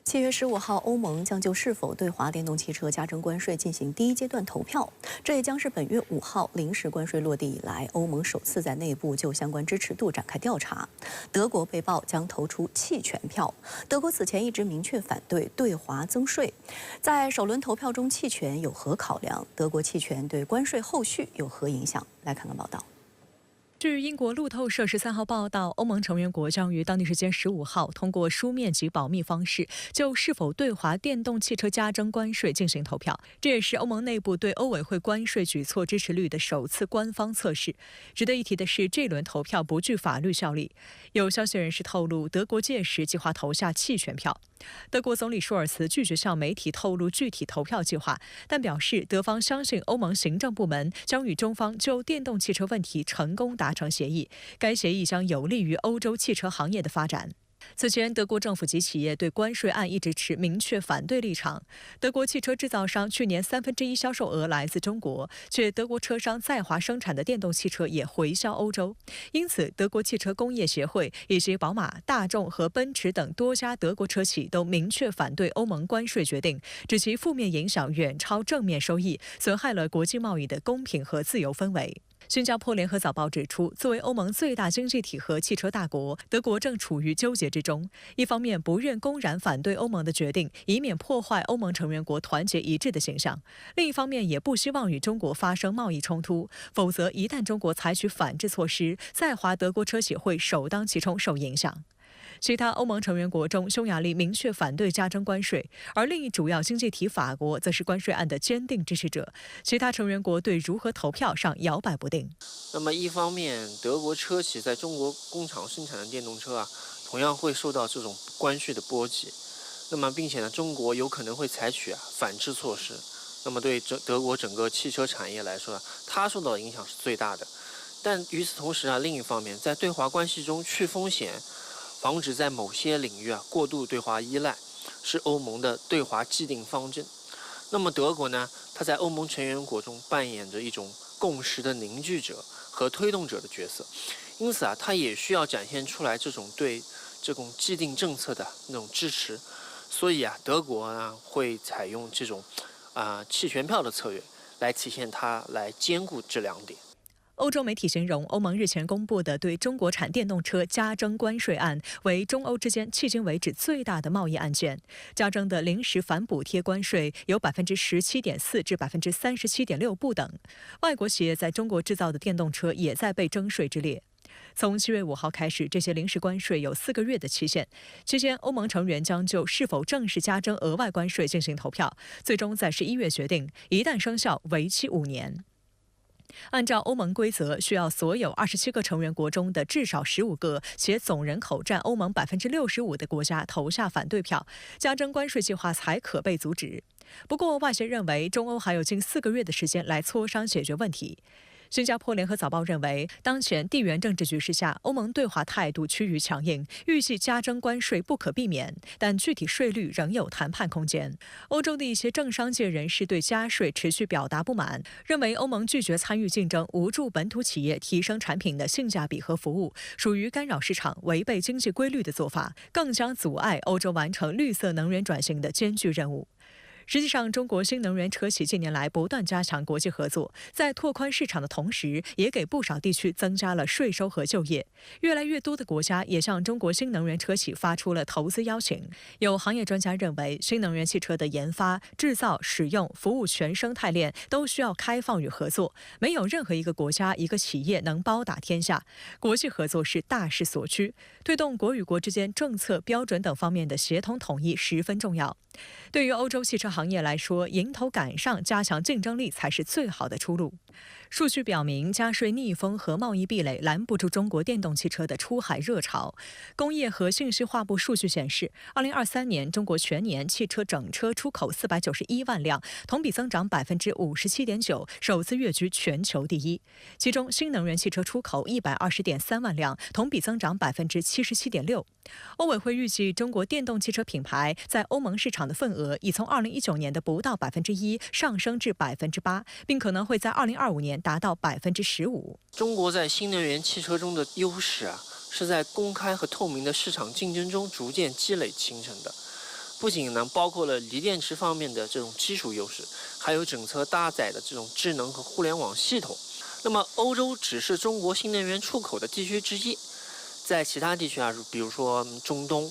7月15号，欧盟将就是否对华电动汽车加征关税进行第一阶段投票。这也将是本月5号临时关税落地以来，欧盟首次在内部就相关支持度展开调查。德国被曝将投出弃权票。德国此前一直明确反对对华增税，在首轮投票中弃权有何考量？德国弃权对关税后续有何影响？来看看报道。 据英国路透社13号报道，欧盟成员国将于当地时间15号通过书面及保密方式，就是否对华电动汽车加征关税进行投票。这也是欧盟内部对欧委会关税举措支持率的首次官方测试。值得一提的是，这轮投票不具法律效力。有消息人士透露，德国届时计划投下弃权票。德国总理舒尔茨拒绝向媒体透露具体投票计划，但表示德方相信欧盟行政部门将与中方就电动汽车问题成功达成协议，该协议将有利于欧洲汽车行业的发展。此前，德国政府及企业对关税案一直持明确反对立场。德国汽车制造商去年1/3销售额来自中国，却德国车商在华生产的电动汽车也回销欧洲。因此，德国汽车工业协会以及宝马、大众和奔驰等多家德国车企都明确反对欧盟关税决定，指其负面影响远超正面收益，损害了国际贸易的公平和自由氛围。新加坡联合早报指出，作为欧盟最大经济体和汽车大国，德国正处于纠结之中。一方面不愿公然反对欧盟的决定，以免破坏欧盟成员国团结一致的形象；另一方面也不希望与中国发生贸易冲突，否则一旦中国采取反制措施，在华德国车企会首当其冲受影响。其他欧盟成员国中，匈牙利明确反对加征关税，而另一主要经济体法国则是关税案的坚定支持者。其他成员国对如何投票上摇摆不定。那么一方面，德国车企在中国工厂生产的电动车同样会受到这种关税的波及。那么并且呢，中国有可能会采取反制措施。那么对德国整个汽车产业来说它受到的影响是最大的。但与此同时另一方面，在对华关系中去风险，防止在某些领域过度对华依赖，是欧盟的对华既定方针。那么德国呢，它在欧盟成员国中扮演着一种共识的凝聚者和推动者的角色，因此它也需要展现出来这种对这种既定政策的那种支持。所以德国呢会采用这种弃权票的策略来体现它，来兼顾这两点。欧洲媒体形容欧盟日前公布的对中国产电动车加征关税案为中欧之间迄今为止最大的贸易案件。加征的临时反补贴关税由17.4%至37.6%不等。外国企业在中国制造的电动车也在被征税之列。从7月5号开始，这些临时关税有4个月的期限，期间欧盟成员将就是否正式加征额外关税进行投票，最终在11月决定，一旦生效，为期5年。按照欧盟规则，需要所有27个成员国中的至少15个，且总人口占欧盟65%的国家投下反对票，加征关税计划才可被阻止。不过，外界认为中欧还有近4个月的时间来磋商解决问题。新加坡联合早报认为，当前地缘政治局势下，欧盟对华态度趋于强硬，预计加征关税不可避免，但具体税率仍有谈判空间。欧洲的一些政商界人士对加税持续表达不满，认为欧盟拒绝参与竞争，无助本土企业提升产品的性价比和服务，属于干扰市场、违背经济规律的做法，更将阻碍欧洲完成绿色能源转型的艰巨任务。实际上，中国新能源车企近年来不断加强国际合作，在拓宽市场的同时，也给不少地区增加了税收和就业。越来越多的国家也向中国新能源车企发出了投资邀请。有行业专家认为，新能源汽车的研发、制造、使用、服务全生态链都需要开放与合作，没有任何一个国家、一个企业能包打天下。国际合作是大势所趋，推动国与国之间政策、标准等方面的协同统一十分重要。对于欧洲汽车行业来说，迎头赶上、加强竞争力才是最好的出路。数据表明，加税逆风和贸易壁垒拦不住中国电动汽车的出海热潮。工业和信息化部数据显示，2023年中国全年汽车整车出口491万辆，同比增长57.9%，首次跃居全球第一。其中，新能源汽车出口120.3万辆，同比增长77.6%。欧委会预计，中国电动汽车品牌在欧盟市场的份额已从2019年的不到1%上升至8%，并可能会在2025年达到15%。中国在新能源汽车中的优势是在公开和透明的市场竞争中逐渐积累形成的。不仅呢包括了锂电池方面的这种基础优势，还有整车搭载的这种智能和互联网系统。那么欧洲只是中国新能源出口的地区之一，在其他地区啊，比如说中东、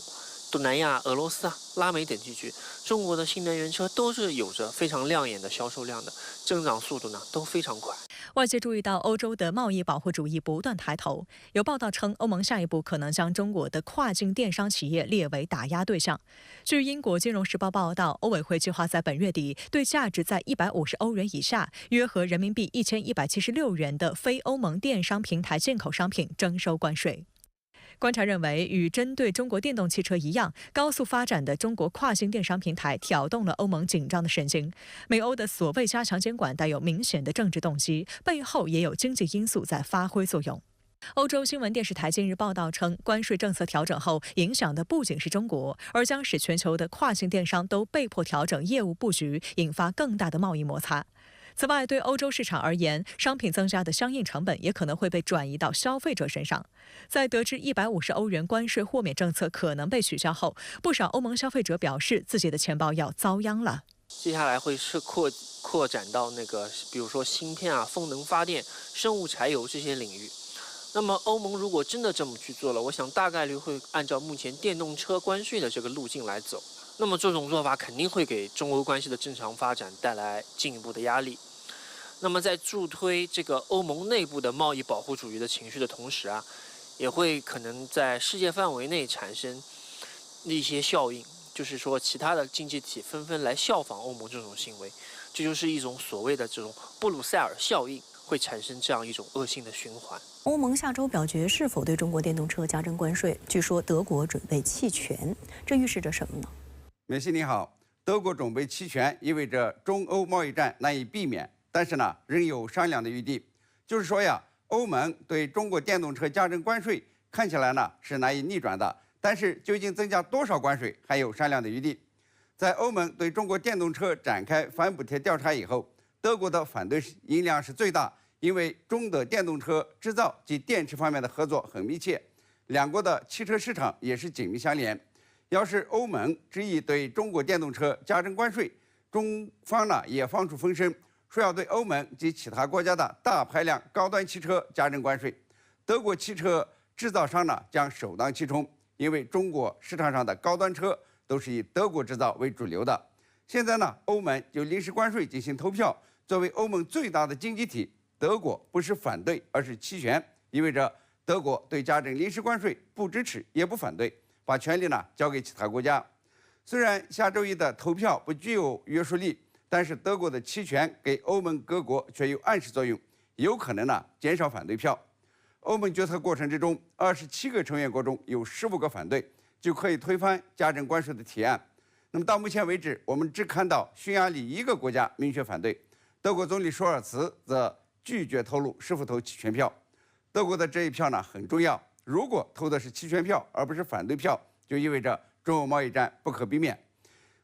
东南亚、俄罗斯啊、拉美等地区，中国的新能源车都是有着非常亮眼的销售量的，增长速度呢都非常快。外界注意到欧洲的贸易保护主义不断抬头，有报道称欧盟下一步可能将中国的跨境电商企业列为打压对象。据英国金融时报报道，欧委会计划在本月底对价值在150欧元以下，约合人民币1176元的非欧盟电商平台进口商品征收关税。观察认为，与针对中国电动汽车一样，高速发展的中国跨境电商平台挑动了欧盟紧张的神经。美欧的所谓加强监管带有明显的政治动机，背后也有经济因素在发挥作用。欧洲新闻电视台近日报道称，关税政策调整后，影响的不仅是中国，而将使全球的跨境电商都被迫调整业务布局，引发更大的贸易摩擦。此外，对欧洲市场而言，商品增加的相应成本也可能会被转移到消费者身上。在得知150欧元关税豁免政策可能被取消后，不少欧盟消费者表示自己的钱包要遭殃了。接下来会是扩展到比如说芯片啊、风能发电、生物柴油这些领域。那么欧盟如果真的这么去做了，我想大概率会按照目前电动车关税的这个路径来走。那么这种做法肯定会给中欧关系的正常发展带来进一步的压力。那么在助推这个欧盟内部的贸易保护主义的情绪的同时啊，也会可能在世界范围内产生一些效应，就是说其他的经济体纷纷来效仿欧盟这种行为，这就是一种所谓的这种布鲁塞尔效应，会产生这样一种恶性的循环。欧盟下周表决是否对中国电动车加征关税，据说德国准备弃权，这预示着什么呢？梅西你好，德国准备弃权意味着中欧贸易战难以避免，但是呢，仍有商量的余地。就是说呀，欧盟对中国电动车加征关税看起来呢是难以逆转的，但是究竟增加多少关税还有商量的余地。在欧盟对中国电动车展开反补贴调查以后，德国的反对音量是最大，因为中德电动车制造及电池方面的合作很密切，两国的汽车市场也是紧密相连。要是欧盟执意对中国电动车加征关税，中方呢也放出风声，说要对欧盟及其他国家的大排量高端汽车加征关税。德国汽车制造商呢将首当其冲，因为中国市场上的高端车都是以德国制造为主流的。现在呢，欧盟就临时关税进行投票，作为欧盟最大的经济体，德国不是反对，而是弃权，意味着德国对加征临时关税不支持也不反对，把权力呢交给其他国家。虽然下周一的投票不具有约束力，但是德国的弃权给欧盟各国却有暗示作用，有可能呢减少反对票。欧盟决策过程之中，27个成员国中有15个反对，就可以推翻加征关税的提案。那么到目前为止，我们只看到匈牙利一个国家明确反对，德国总理舒尔茨则拒绝透露是否投弃权票。德国的这一票呢很重要，如果投的是弃权票而不是反对票，就意味着中欧贸易战不可避免。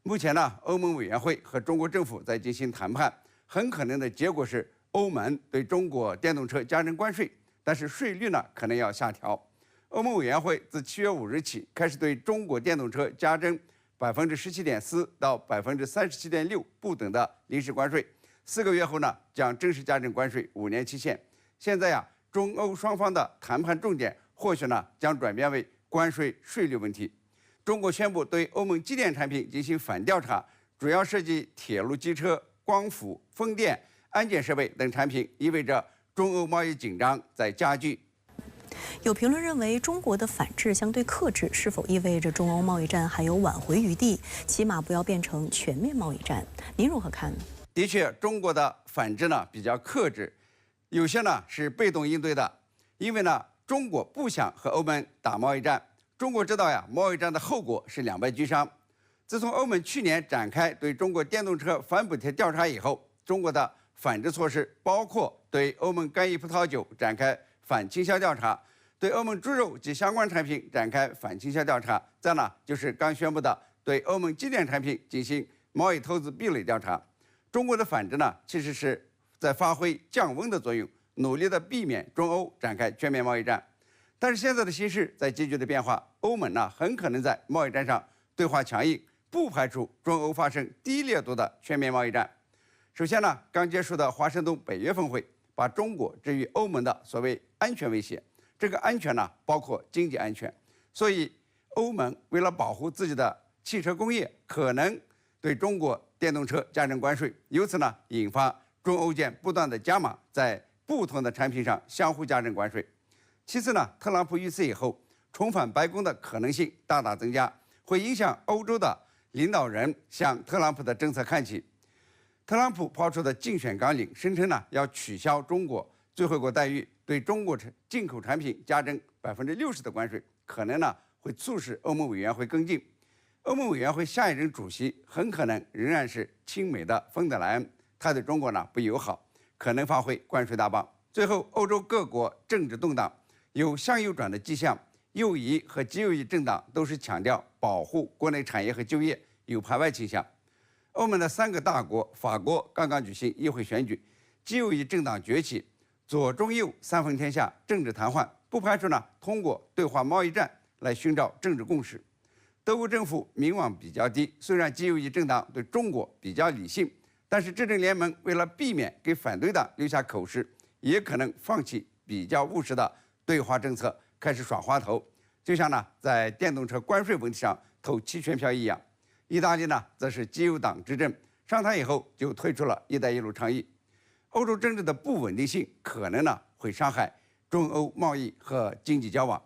目前呢，欧盟委员会和中国政府在进行谈判，很可能的结果是欧盟对中国电动车加征关税，但是税率呢可能要下调。欧盟委员会自7月5日起开始对中国电动车加征17.4%到37.6%不等的临时关税，4个月后呢将正式加征关税，5年期限。现在呀，中欧双方的谈判重点或许呢将转变为关税税率问题。中国宣布对欧盟机电产品进行反调查，主要涉及铁路、机车、光伏、风电、安检设备等产品，意味着中欧贸易紧张在加剧。有评论认为，中国的反制相对克制，是否意味着中欧贸易战还有挽回余地？起码不要变成全面贸易战。您如何看呢？的确，中国的反制呢比较克制，有些呢是被动应对的，因为呢中国不想和欧盟打贸易战。中国知道呀，贸易战的后果是两败俱伤。自从欧盟去年展开对中国电动车反补贴调查以后，中国的反制措施包括对欧盟干邑葡萄酒展开反倾销调查，对欧盟猪肉及相关产品展开反倾销调查，再呢就是刚宣布的对欧盟机电产品进行贸易投资壁垒调查。中国的反制呢，其实是在发挥降温的作用，努力的避免中欧展开全面贸易战。但是现在的形势在急剧的变化，欧盟呢很可能在贸易战上对华强硬，不排除中欧发生低烈度的全面贸易战。首先呢，刚结束的华盛顿北约峰会把中国置于欧盟的所谓安全威胁，这个安全呢包括经济安全，所以欧盟为了保护自己的汽车工业，可能对中国电动车加征关税，由此呢引发中欧间不断的加码，在不同的产品上相互加征关税。其次呢，特朗普遇刺以后重返白宫的可能性大大增加，会影响欧洲的领导人向特朗普的政策看齐。特朗普抛出的竞选纲领声称呢要取消中国最惠国待遇，对中国进口产品加征60%的关税，可能呢会促使欧盟委员会跟进。欧盟委员会下一任主席很可能仍然是亲美的冯德莱恩，他对中国呢不友好，可能发挥关税大棒。最后，欧洲各国政治动荡，有向右转的迹象，右翼和极右翼政党都是强调保护国内产业和就业，有排外倾向。欧盟的3个大国，法国刚刚举行议会选举，极右翼政党崛起，左中右3分天下，政治谈判不排除呢通过对华贸易战来寻找政治共识。德国政府民望比较低，虽然极右翼政党对中国比较理性，但是执政联盟为了避免给反对党留下口实，也可能放弃比较务实的对华政策，开始耍滑头，就像呢在电动车关税问题上投弃权票一样。意大利呢则是极右党执政，上台以后就退出了“一带一路”倡议。欧洲政治的不稳定性可能呢会伤害中欧贸易和经济交往。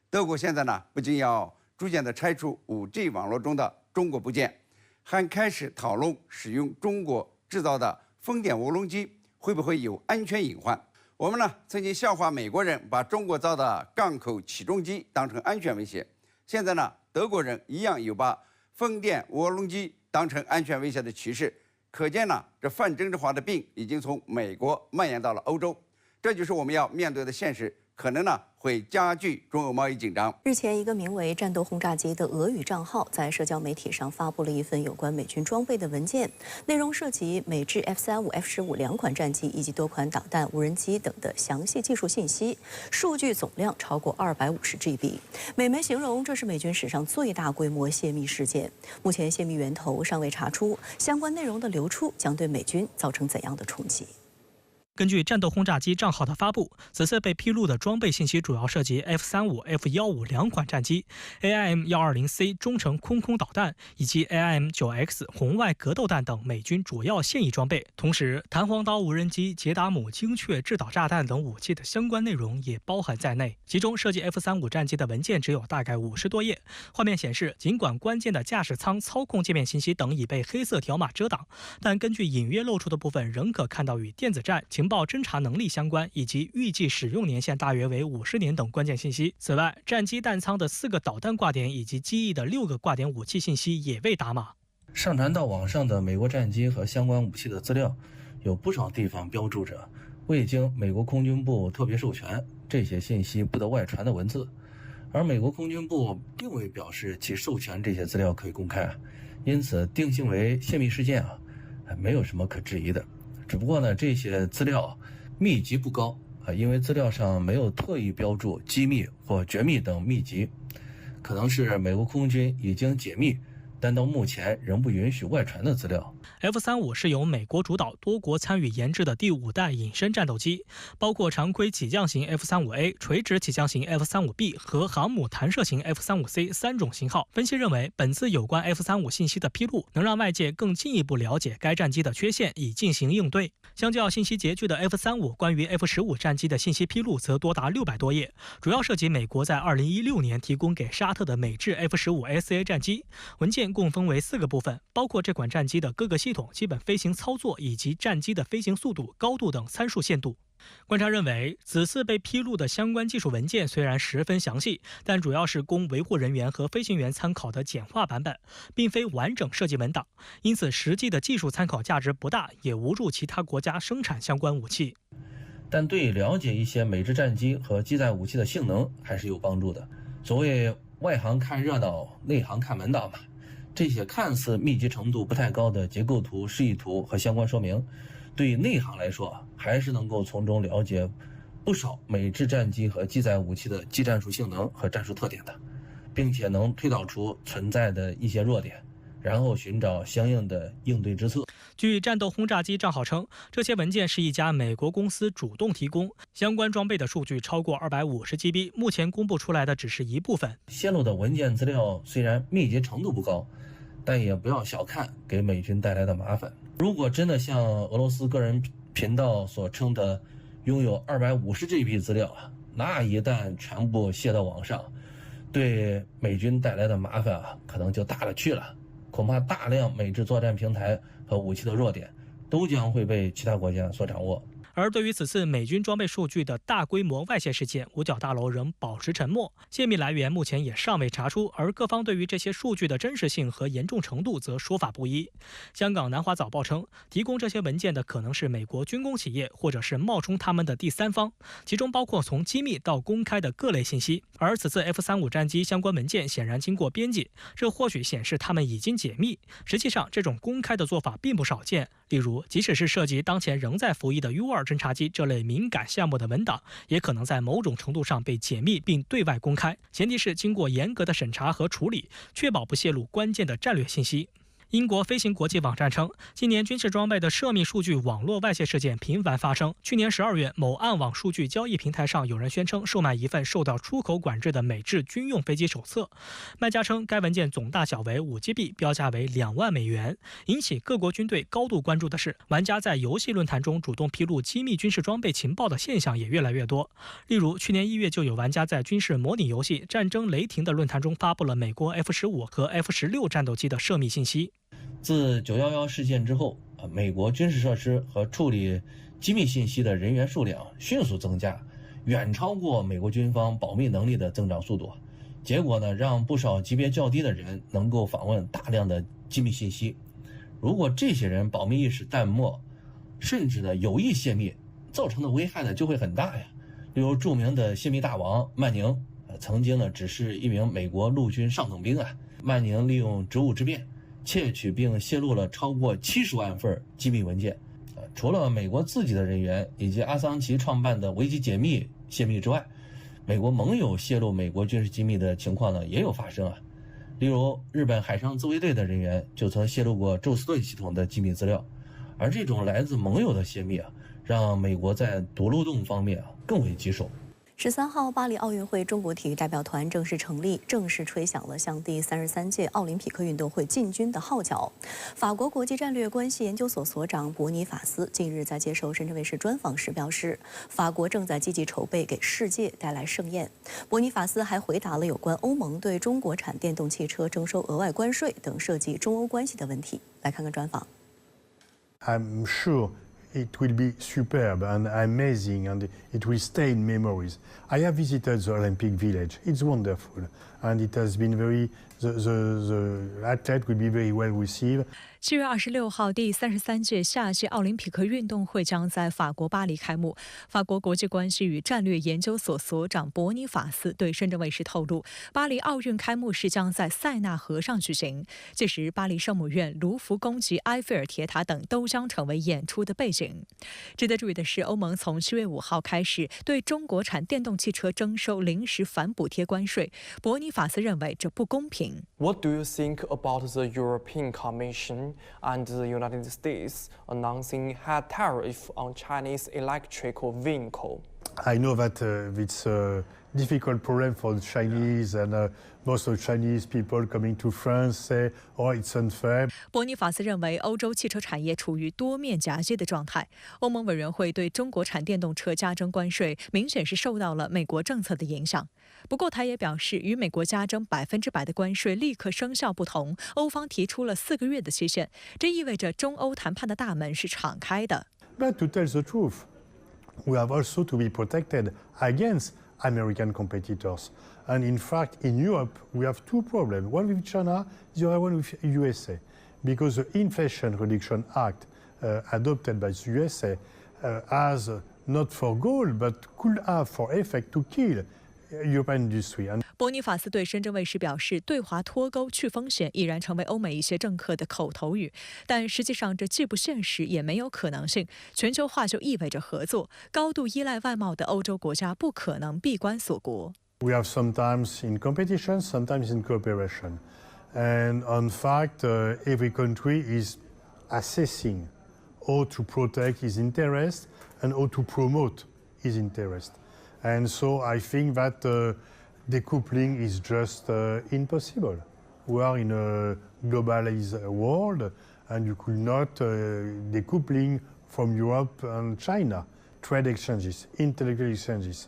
德国现在呢不仅要逐渐地拆除5G 网络中的中国部件，还开始讨论使用中国制造的风电涡轮机会不会有安全隐患。我们呢曾经笑话美国人把中国造的港口起重机当成安全威胁，现在呢德国人一样有把风电涡轮机当成安全威胁的趋势，可见呢这泛政治化的病已经从美国蔓延到了欧洲，这就是我们要面对的现实，可能呢会加剧中欧贸易紧张。日前，一个名为“战斗轰炸机”的俄语账号在社交媒体上发布了一份有关美军装备的文件，内容涉及美制 F-35、F-15 2款战机以及多款导弹、无人机等的详细技术信息，数据总量超过250GB。美媒形容这是美军史上最大规模泄密事件。目前泄密源头尚未查出，相关内容的流出将对美军造成怎样的冲击？根据战斗轰炸机账号的发布，此次被披露的装备信息主要涉及 F-35、F-15 2款战机、AIM-120C 中程空导弹以及 AIM-9X 红外格斗弹等美军主要现役装备。同时，弹簧刀无人机、捷达姆精确制导炸弹等武器的相关内容也包含在内。其中涉及 F-35战机的文件只有大概50多页。画面显示，尽管关键的驾驶舱操控界面信息等已被黑色条码遮挡，但根据隐约露出的部分，仍可看到与电子战、情报侦察能力相关，以及预计使用年限大约为50年等关键信息。此外，战机弹舱的4个导弹挂点以及机翼的6个挂点武器信息也未打码。上传到网上的美国战机和相关武器的资料，有不少地方标注着未经美国空军部特别授权，这些信息不得外传的文字，而美国空军部并未表示其授权这些资料可以公开，因此定性为泄密事件没有什么可质疑的。只不过呢，这些资料密集不高因为资料上没有特意标注机密或绝密等密集，可能是美国空军已经解密，但到目前仍不允许外传的资料。F-35是由美国主导、多国参与研制的第5代隐身战斗机，包括常规起降型 F-35A、垂直起降型 F-35B 和航母弹射型 F-35C 3种型号。分析认为，本次有关 F-35信息的披露，能让外界更进一步了解该战机的缺陷，以进行应对。相较信息拮据的 F-35，关于 F-15战机的信息披露则多达600多页，主要涉及美国在2016年提供给沙特的美制 F-15SA 战机。文件共分为4个部分，包括这款战机的各个系统、基本飞行操作以及战机的飞行速度、高度等参数限度。观察认为，此次被披露的相关技术文件虽然十分详细，但主要是供维护人员和飞行员参考的简化版本，并非完整设计文档，因此实际的技术参考价值不大，也无助其他国家生产相关武器。但对了解一些美制战机和机载武器的性能还是有帮助的。所谓外行看热闹，内行看门道嘛。这些看似密集程度不太高的结构图、示意图和相关说明，对内行来说还是能够从中了解不少美制战机和机载武器的技战术性能和战术特点的，并且能推导出存在的一些弱点，然后寻找相应的应对之策。据战斗轰炸机账号称，这些文件是一家美国公司主动提供，相关装备的数据超过250GB，目前公布出来的只是一部分。泄露的文件资料虽然密集程度不高，但也不要小看给美军带来的麻烦。如果真的像俄罗斯个人频道所称的拥有250GB 资料啊，那一旦全部泄到网上，对美军带来的麻烦可能就大了去了。恐怕大量美制作战平台和武器的弱点都将会被其他国家所掌握。而对于此次美军装备数据的大规模外泄事件，五角大楼仍保持沉默，泄密来源目前也尚未查出，而各方对于这些数据的真实性和严重程度则说法不一。香港南华早报称，提供这些文件的可能是美国军工企业或者是冒充他们的第三方，其中包括从机密到公开的各类信息。而此次 F-35战机相关文件显然经过编辑，这或许显示他们已经解密。实际上，这种公开的做法并不少见。例如，即使是涉及当前仍在服役的 U-2侦察机这类敏感项目的文档，也可能在某种程度上被解密并对外公开，前提是经过严格的审查和处理，确保不泄露关键的战略信息。英国飞行国际网站称，今年军事装备的涉密数据网络外泄事件频繁发生。去年12月，某暗网数据交易平台上有人宣称售卖一份受到出口管制的美制军用飞机手册，卖家称该文件总大小为5GB，标价为2万美元。引起各国军队高度关注的是，玩家在游戏论坛中主动披露机密军事装备情报的现象也越来越多。例如，去年1月就有玩家在军事模拟游戏《战争雷霆》的论坛中发布了美国 F-15和 F-16战斗机的涉密信息。自911事件之后，美国军事设施和处理机密信息的人员数量迅速增加，远超过美国军方保密能力的增长速度。结果呢，让不少级别较低的人能够访问大量的机密信息。如果这些人保密意识淡漠，甚至呢有意泄密，造成的危害呢就会很大呀。例如著名的泄密大王曼宁，曾经呢只是一名美国陆军上等兵啊。曼宁利用职务之便，窃取并泄露了超过70万份机密文件。除了美国自己的人员以及阿桑奇创办的维基解密泄密之外，美国盟友泄露美国军事机密的情况呢也有发生啊。例如，日本海上自卫队的人员就曾泄露过宙斯盾系统的机密资料。而这种来自盟友的泄密让美国在堵漏洞方面更为棘手。13号，巴黎奥运会中国体育代表团正式成立，正式吹响了向第33届奥林匹克运动会进军的号角。法国国际战略关系研究所所长博尼法斯近日在接受深圳卫视专访时表示，法国正在积极筹备给世界带来盛宴。博尼法斯还回答了有关欧盟对中国产电动汽车征收额外关税等涉及中欧关系的问题。来看看专访。I'm sure it will be superb and amazing, and it will stay in memories. I have visited the Olympic Village. It's wonderful, and it has been the athlete will be very well received. 7月26号，第33届夏季奥林匹克运动会将在法国巴黎开幕。法国国际关系与战略研究所所长博尼法斯对深圳卫视透露，巴黎奥运开幕式将在塞纳河上举行，届时巴黎圣母院、卢浮宫及埃菲尔铁塔等都将成为演出的背景。值得注意的是，欧盟从7月5号开始对中国产电动汽车征收临时反补贴关税。博尼法斯认为这不公平。What do you think about the European Commission and the United States announcing high tariff on Chinese electrical vehicle? I know that it's a difficult problem for the Chinese, and most of the Chinese people coming to France say, "Oh, it's unfair." 博尼法斯认为，欧洲汽车产业处于多面夹击的状态。欧盟委员会对中国产电动车加征关税，明显是受到了美国政策的影响。不过，他也表示，与美国加征100%的关税立刻生效不同，欧方提出了4个月的期限，这意味着中欧谈判的大门是敞开的。But to tell the truth, we have also to be protected against American competitors. And in fact, in Europe, we have two problems, one with China, the other one with USA. Because the Inflation Reduction Act adopted by the USA has not for goal, but could have for effect to kill European industry. 博尼法斯对深圳卫视表示，对华脱钩去风险已然成为欧美一些政客的口头语，但实际上这既不现实也没有可能性。全球化就意味着合作，高度依赖外贸的欧洲国家不可能闭关锁国。We have sometimes in competition, sometimes in cooperation. And in fact, every country is assessing how to protect its interest and how to promote its interest. And so I think that decoupling is just impossible. We are in a globalized world, and you could not decoupling from Europe and China. Trade exchanges, intellectual exchanges,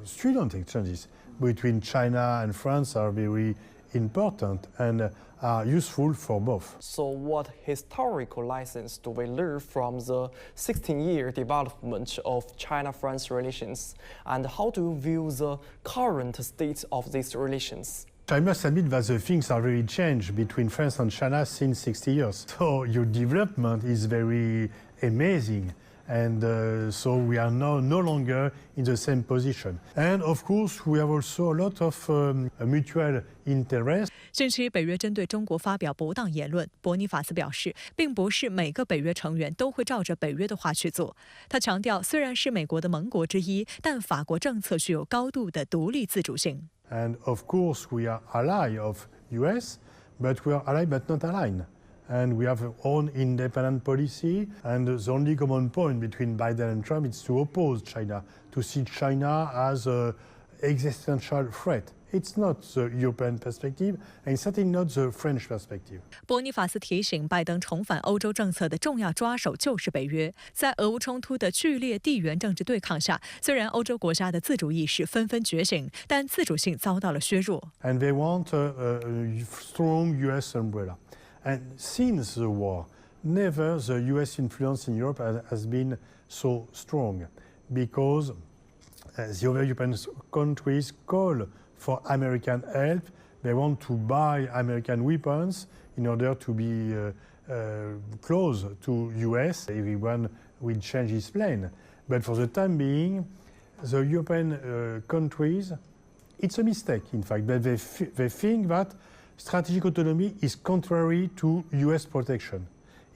student exchanges between China and France are very important and are useful for both. So what historical lessons do we learn from the 16-year development of China-France relations, and how do you view the current state of these relations? I must admit that the things are very changed between France and China since 60 years. So your development is very amazing. And so we are now no longer in the same position. And of course, we have also a lot of mutual interest. 近期，北约针对中国发表不当言论，伯尼法斯表示，并不是每个北约成员都会照着北约的话去做。他强调，虽然是美国的盟国之一，但法国政策具有高度的独立自主性。And of course, we are ally of US, but we are ally but not aligned. And we have our own independent policy, and the only common point between Biden and Trump is to oppose China, to see China as an existential threat. It's not the European perspective, and certainly not the French perspective. 伯尼法斯提醒，拜登重返欧洲政策的重要抓手就是北约。在俄乌冲突的剧烈地缘政治对抗下，虽然欧洲国家的自主意识纷纷觉醒，但自主性遭到了削弱。And they want a strong US umbrella. And since the war, never the US influence in Europe has been so strong, because the other European countries call for American help. They want to buy American weapons in order to be close to US. Everyone will change his plan. But for the time being, the European countries, it's a mistake, in fact, but they think that strategic autonomy is contrary to US protection.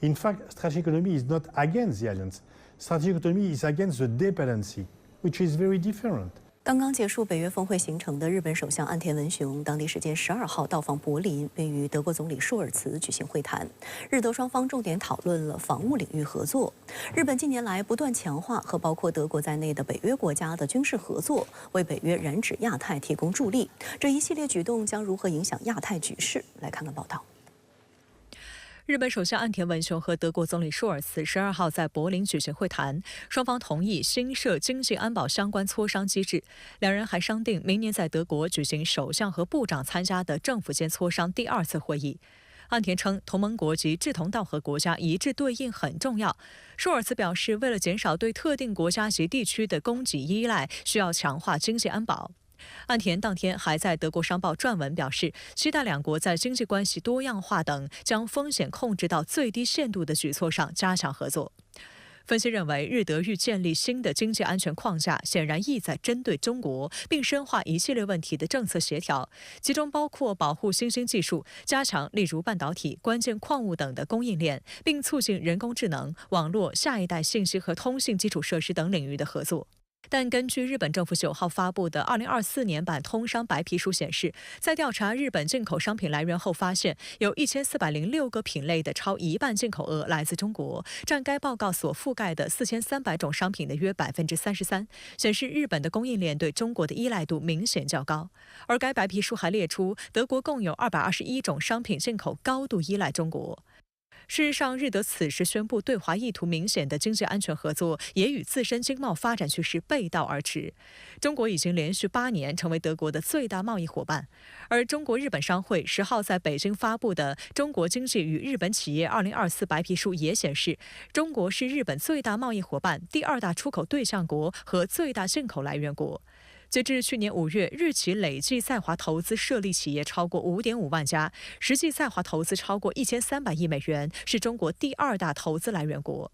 In fact, strategic autonomy is not against the alliance. Strategic autonomy is against the dependency, which is very different. 刚刚结束北约峰会行程的日本首相岸田文雄，当地时间12号到访柏林，并与德国总理舒尔茨举行会谈。日德双方重点讨论了防务领域合作。日本近年来不断强化和包括德国在内的北约国家的军事合作，为北约染指亚太提供助力。这一系列举动将如何影响亚太局势？来看看报道。日本首相岸田文雄和德国总理舒尔茨12号在柏林举行会谈，双方同意新设经济安保相关磋商机制。两人还商定明年在德国举行首相和部长参加的政府间磋商第2次会议。岸田称，同盟国及志同道合国家一致对应很重要。舒尔茨表示，为了减少对特定国家及地区的供给依赖，需要强化经济安保。岸田当天还在德国商报撰文表示，期待两国在经济关系多样化等将风险控制到最低限度的举措上加强合作。分析认为，日德欲建立新的经济安全框架，显然意在针对中国，并深化一系列问题的政策协调，其中包括保护新兴技术、加强例如半导体、关键矿物等的供应链，并促进人工智能、网络、下一代信息和通信基础设施等领域的合作。但根据日本政府9号发布的2024年版通商白皮书显示，在调查日本进口商品来源后发现，有1406个品类的超一半进口额来自中国，占该报告所覆盖的4300种商品的约33%，显示日本的供应链对中国的依赖度明显较高。而该白皮书还列出，德国共有221种商品进口高度依赖中国。事实上，日德此时宣布对华意图明显的经济安全合作，也与自身经贸发展趋势背道而驰。中国已经连续8年成为德国的最大贸易伙伴，而中国日本商会10号在北京发布的《中国经济与日本企业2024白皮书》也显示，中国是日本最大贸易伙伴、第2大出口对象国和最大进口来源国。截至去年5月，日企累计在华投资设立企业超过5.5万家，实际在华投资超过1300亿美元，是中国第2大投资来源国。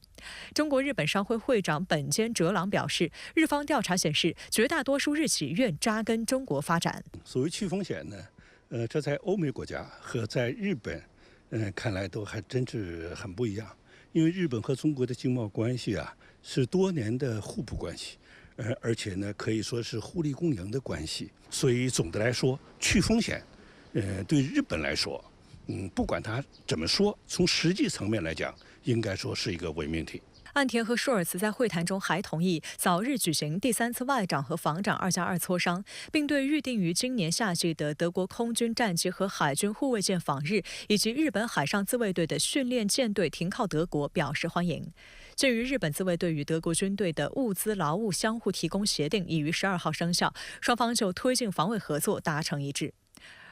中国日本商会会长本间哲郎表示，日方调查显示，绝大多数日企愿扎根中国发展。所谓去风险呢，这在欧美国家和在日本，看来都还真是很不一样。因为日本和中国的经贸关系啊，是多年的互补关系。而且呢，可以说是互利共赢的关系，所以总的来说，去风险对日本来说，不管他怎么说，从实际层面来讲，应该说是一个伪命题。岸田和舒尔茨在会谈中还同意早日举行第3次外长和防长2+2磋商，并对预定于今年夏季的德国空军战机和海军护卫舰访日，以及日本海上自卫队的训练舰队停靠德国表示欢迎。鉴于日本自卫队与德国军队的物资劳务相互提供协定已于12号生效，双方就推进防卫合作达成一致。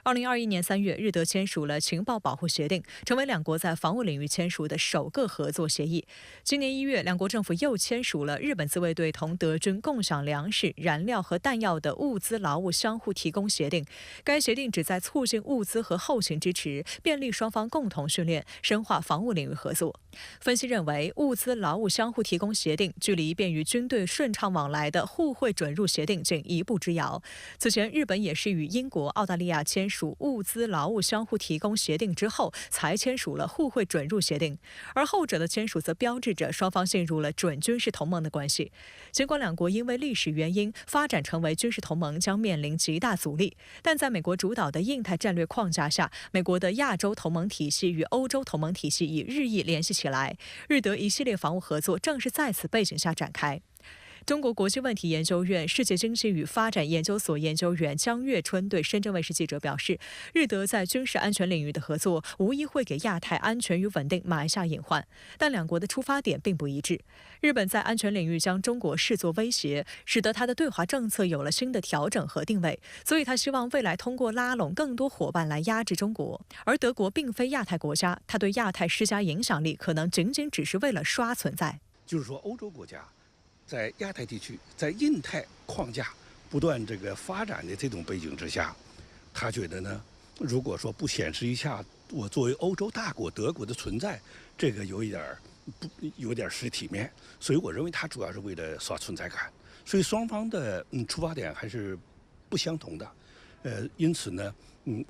2021年3月，日德签署了情报保护协定，成为两国在防务领域签署的首个合作协议。今年1月，两国政府又签署了日本自卫队同德军共享粮食、燃料和弹药的物资劳务相互提供协定。该协定旨在促进物资和后勤支持，便利双方共同训练，深化防务领域合作。分析认为，物资劳务相互提供协定距离便于军队顺畅往来的互惠准入协定仅一步之遥。此前，日本也是与英国、澳大利亚签署物资劳务相互提供协定之后，才签署了互惠准入协定，而后者的签署则标志着双方进入了准军事同盟的关系。尽管两国因为历史原因发展成为军事同盟将面临极大阻力，但在美国主导的印太战略框架下，美国的亚洲同盟体系与欧洲同盟体系已日益联系起来，日德一系列防务合作正是在此背景下展开。中国国际问题研究院世界经济与发展研究所研究员姜月春对深圳卫视记者表示，日德在军事安全领域的合作无疑会给亚太安全与稳定埋下隐患，但两国的出发点并不一致。日本在安全领域将中国视作威胁，使得他的对华政策有了新的调整和定位，所以他希望未来通过拉拢更多伙伴来压制中国。而德国并非亚太国家，他对亚太施加影响力可能仅仅只是为了刷存在。就是说，欧洲国家在亚太地区，在印太框架不断发展的这种背景之下，他觉得呢，如果说不显示一下我作为欧洲大国德国的存在，这个有点失体面，所以我认为他主要是为了刷存在感。所以双方的出发点还是不相同的，因此呢，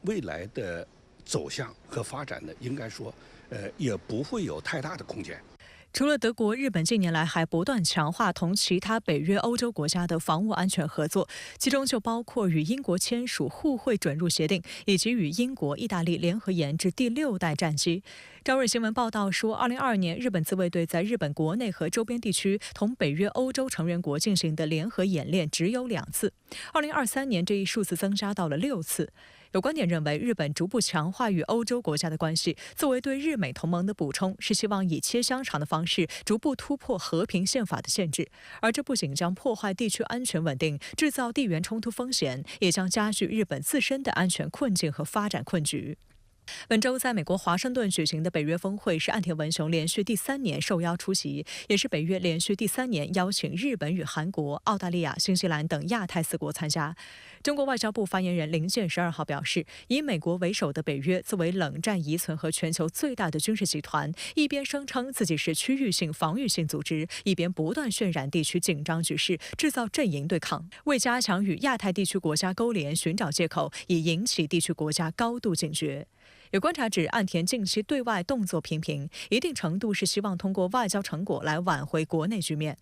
未来的走向和发展呢，应该说也不会有太大的空间。除了德国，日本近年来还不断强化同其他北约欧洲国家的防务安全合作，其中就包括与英国签署互惠准入协定，以及与英国、意大利联合研制第6代战机。朝日新闻报道说，2022年日本自卫队在日本国内和周边地区同北约欧洲成员国进行的联合演练只有2次，2023年这一数字增加到了6次。有观点认为，日本逐步强化与欧洲国家的关系，作为对日美同盟的补充，是希望以切香肠的方式逐步突破和平宪法的限制，而这不仅将破坏地区安全稳定，制造地缘冲突风险，也将加剧日本自身的安全困境和发展困局。本周在美国华盛顿举行的北约峰会是岸田文雄连续第3年受邀出席，也是北约连续第3年邀请日本与韩国、澳大利亚、新西兰等亚太4国参加。中国外交部发言人林健12号表示，以美国为首的北约作为冷战遗存和全球最大的军事集团，一边声称自己是区域性防御性组织，一边不断渲染地区紧张局势，制造阵营对抗，为加强与亚太地区国家勾连寻找借口，以引起地区国家高度警觉。有观察指，岸田近期对外动作频频，一定程度是希望通过外交成果来挽回国内局面。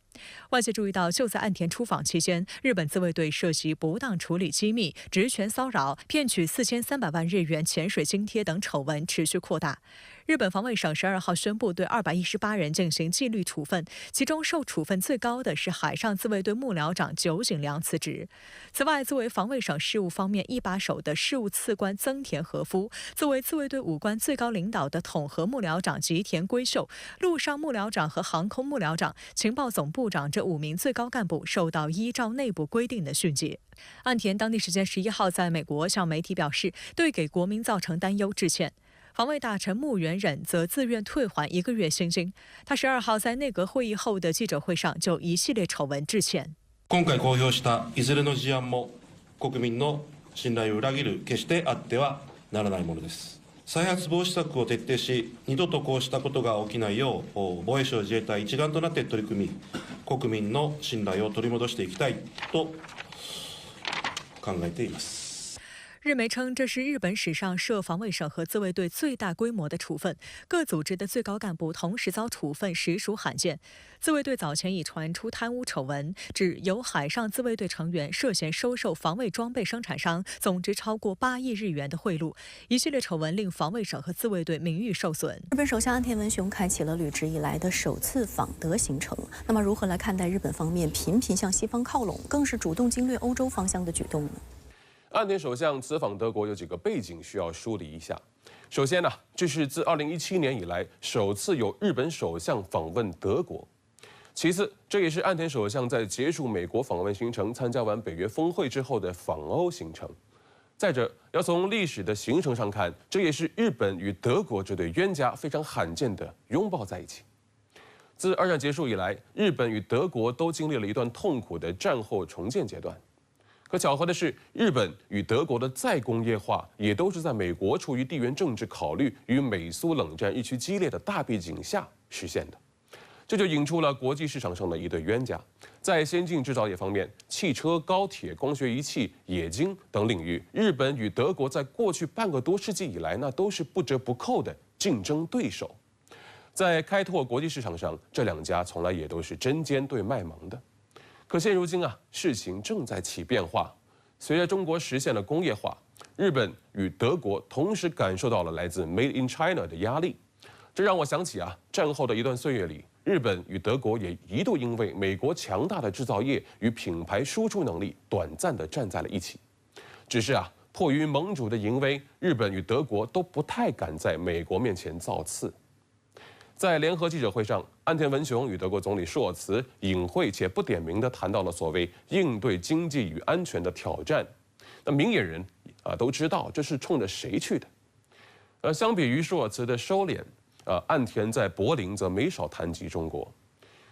外界注意到，就在岸田出访期间，日本自卫队涉及不当处理机密、职权骚扰、骗取4300万日元潜水津贴等丑闻持续扩大。日本防卫省12号宣布对218人进行纪律处分，其中受处分最高的是海上自卫队幕僚长酒井良辞职。此外，作为防卫省事务方面一把手的事务次官增田和夫，作为自卫队武官最高领导的统合幕僚长吉田圭秀、陆上幕僚长和航空幕僚长、情报总部长这5名最高干部受到依照内部规定的训诫。岸田当地时间11号在美国向媒体表示，对给国民造成担忧致歉。防卫大臣木原忍则自愿退还1个月薪金。他12号在内阁会议后的记者会上就一系列丑闻致歉。今回公表したいずれの事案も国民の信頼を裏切る決してあってはならないものです。再発防止策を徹底し、二度とこうしたことが起きないよう防衛省自衛隊一丸となって取り組み、国民の信頼を取り戻していきたいと考えています。日媒称，这是日本史上涉防卫省和自卫队最大规模的处分，各组织的最高干部同时遭处分，实属罕见。自卫队早前已传出贪污丑闻，指有海上自卫队成员涉嫌收受防卫装备生产商总值超过8亿日元的贿赂，一系列丑闻令防卫省和自卫队名誉受损。日本首相岸田文雄开启了履职以来的首次访德行程。那么，如何来看待日本方面频频向西方靠拢，更是主动侵略欧洲方向的举动呢？岸田首相此访德国有几个背景需要梳理一下。首先呢，这是自2017年以来首次有日本首相访问德国。其次，这也是岸田首相在结束美国访问行程、参加完北约峰会之后的访欧行程。再者，要从历史的行程上看，这也是日本与德国这对冤家非常罕见的拥抱在一起。自二战结束以来，日本与德国都经历了一段痛苦的战后重建阶段。可巧合的是，日本与德国的再工业化也都是在美国出于地缘政治考虑与美苏冷战日趋激烈的大背景下实现的，这就引出了国际市场上的一对冤家。在先进制造业方面，汽车、高铁、光学仪器、冶金等领域，日本与德国在过去半个多世纪以来呢，都是不折不扣的竞争对手。在开拓国际市场上，这两家从来也都是针尖对麦芒的。可现如今啊，事情正在起变化。随着中国实现了工业化，日本与德国同时感受到了来自 Made in China 的压力。这让我想起啊，战后的一段岁月里，日本与德国也一度因为美国强大的制造业与品牌输出能力，短暂地站在了一起。只是啊，迫于盟主的淫威，日本与德国都不太敢在美国面前造次。在联合记者会上，岸田文雄与德国总理朔尔茨隐晦且不点名地谈到了所谓应对经济与安全的挑战。那明眼人都知道这是冲着谁去的。相比于朔尔茨的收敛，岸田在柏林则没少谈及中国。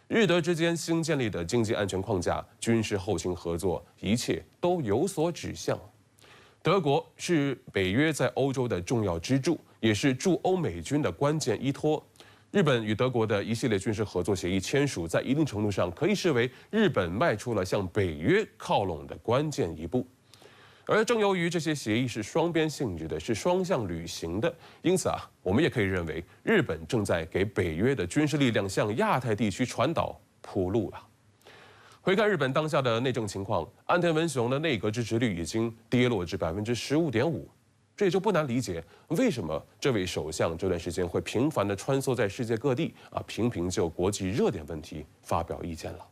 日德之间新建立的经济安全框架、军事后勤合作，一切都有所指向。德国是北约在欧洲的重要支柱，也是驻欧美军的关键依托。日本与德国的一系列军事合作协议签署，在一定程度上可以视为日本迈出了向北约靠拢的关键一步。而正由于这些协议是双边性质的，是双向履行的，因此我们也可以认为，日本正在给北约的军事力量向亚太地区传导铺路了。回看日本当下的内政情况，岸田文雄的内阁支持率已经跌落至15.5%。这也就不难理解，为什么这位首相这段时间会频繁地穿梭在世界各地频频就国际热点问题发表意见了。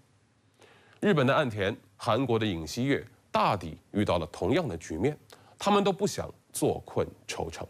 日本的岸田、韩国的尹锡悦大抵遇到了同样的局面，他们都不想坐困愁城。